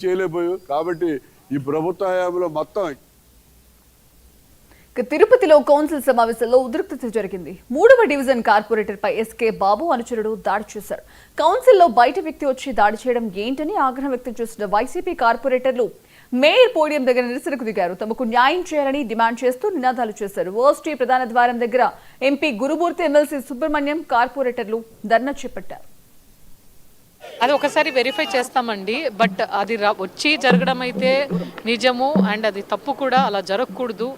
చేయలేకపోయావు. కాబట్టి ఈ ప్రభుత్వ హయాంలో మొత్తం తిరుపతిలో కౌన్సిల్ సమావేశంలో ఉద్రిక్తత జరిగింది. 3వ డివిజన్ కార్పొరేటర్ పై ఎస్కే బాబు అనుచరుడు దాడి చేశారు. కౌన్సిల్లో బయట వ్యక్తి వచ్చి దాడి చేయడం ఏంటని ఆగ్రహం వ్యక్తం చేసిన వైసీపీ కార్పొరేటర్లు మేయర్ పోడియం దగ్గర నిరసనకు దిగారు. తమకు న్యాయం చేయాలని డిమాండ్ చేస్తూ నినాదాలు చేశారు. వర్సిటీ ప్రధాన ద్వారం దగ్గర ఎంపీ గురుమూర్తి, ఎమ్మెల్సీ సుబ్రహ్మణ్యం కార్పొరేటర్లు ధర్నా చేపట్టారు. అది ఒకసారి వెరిఫై చేస్తామండి. బట్ అది వచ్చి జరగడం అయితే నిజము, అండ్ అది తప్పు కూడా. అలా జరగకూడదు.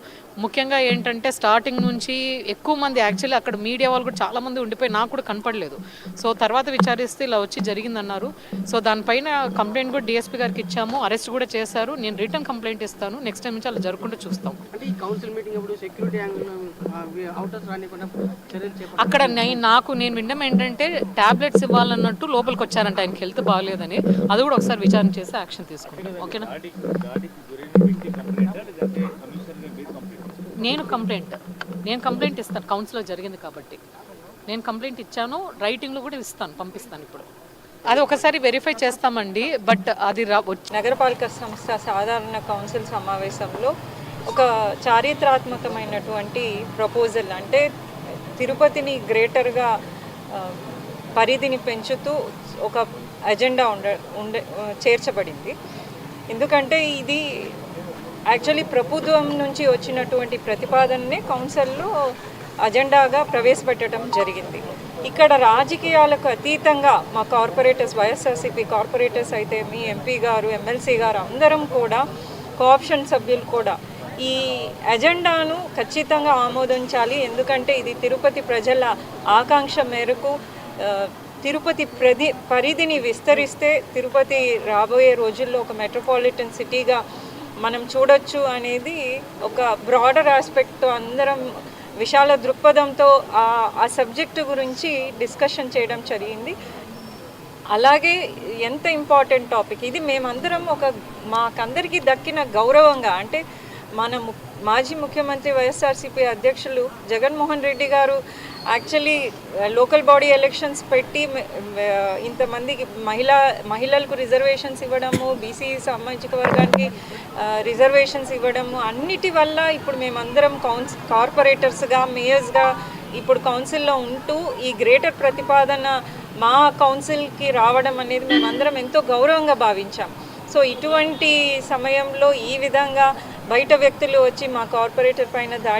ముఖ్యంగా ఏంటంటే స్టార్టింగ్ నుంచి ఎక్కువ మంది యాక్చువల్లీ అక్కడ మీడియా వాళ్ళు కూడా చాలా మంది ఉండిపోయి నాకు కూడా కనపడలేదు. సో తర్వాత విచారిస్తే ఇలా వచ్చి జరిగిందన్నారు. సో దానిపైన కంప్లైంట్ కూడా డిఎస్పీ గారికి ఇచ్చాము, అరెస్ట్ కూడా చేశారు. నేను రిటర్న్ కంప్లైంట్ ఇస్తాను. నెక్స్ట్ టైం నుంచి అలా జరగకుండా చూస్తాం. అక్కడ నేను వినడం ఏంటంటే టాబ్లెట్స్ ఇవ్వాలన్నట్టు లోపలికి వచ్చారంట, ఆయనకి హెల్త్ బాగాలేదని. అది కూడా ఒకసారి విచారణ చేసి యాక్షన్ తీసుకుంటాం. ఓకేనా? నేను కంప్లైంట్ ఇస్తాను. కౌన్సిల్లో జరిగింది కాబట్టి నేను కంప్లైంట్ ఇచ్చాను. రైటింగ్లో కూడా పంపిస్తాను ఇప్పుడు. అది ఒకసారి వెరిఫై చేస్తామండి. బట్ అది నగరపాలక సంస్థ సాధారణ కౌన్సిల్ సమావేశంలో ఒక చారిత్రాత్మకమైనటువంటి ప్రపోజల్, అంటే తిరుపతిని గ్రేటర్గా పరిధిని పెంచుతూ ఒక అజెండా చేర్చబడింది. ఎందుకంటే ఇది యాక్చువల్లీ ప్రభుత్వం నుంచి వచ్చినటువంటి ప్రతిపాదననే కౌన్సిల్లో అజెండాగా ప్రవేశపెట్టడం జరిగింది. ఇక్కడ రాజకీయాలకు అతీతంగా మా కార్పొరేటర్స్, వైఎస్ఆర్సీపీ కార్పొరేటర్స్ అయితే మీ ఎంపీ గారు, ఎమ్మెల్సీ గారు అందరం కూడా, కోఆప్షన్ సభ్యులు కూడా ఈ అజెండాను ఖచ్చితంగా ఆమోదించాలి. ఎందుకంటే ఇది తిరుపతి ప్రజల ఆకాంక్ష మేరకు తిరుపతి పరిధిని విస్తరిస్తే తిరుపతి రాబోయే రోజుల్లో ఒక మెట్రోపాలిటన్ సిటీగా మనం చూడొచ్చు అనేది ఒక బ్రాడర్ ఆస్పెక్ట్తో అందరం విశాల దృక్పథంతో ఆ సబ్జెక్టు గురించి డిస్కషన్ చేయడం జరిగింది. అలాగే ఎంత ఇంపార్టెంట్ టాపిక్ ఇది, మేమందరం మాకందరికీ దక్కిన గౌరవంగా, అంటే మన మాజీ ముఖ్యమంత్రి వైఎస్ఆర్సీపీ అధ్యక్షులు జగన్మోహన్ రెడ్డి గారు యాక్చువల్లీ లోకల్ బాడీ ఎలక్షన్స్ పెట్టి ఇంతమందికి మహిళలకు రిజర్వేషన్స్ ఇవ్వడము, బీసీ సామాజిక వర్గానికి రిజర్వేషన్స్ ఇవ్వడము, అన్నిటి వల్ల ఇప్పుడు మేమందరం కార్పొరేటర్స్గా, మేయర్స్గా ఇప్పుడు కౌన్సిల్లో ఉంటూ ఈ గ్రేటర్ ప్రతిపాదన మా కౌన్సిల్కి రావడం అనేది మేమందరం ఎంతో గౌరవంగా భావించాం. సో ఇటువంటి సమయంలో ఈ విధంగా బయట వ్యక్తులు వచ్చి మా కార్పొరేటర్ పైన దాడి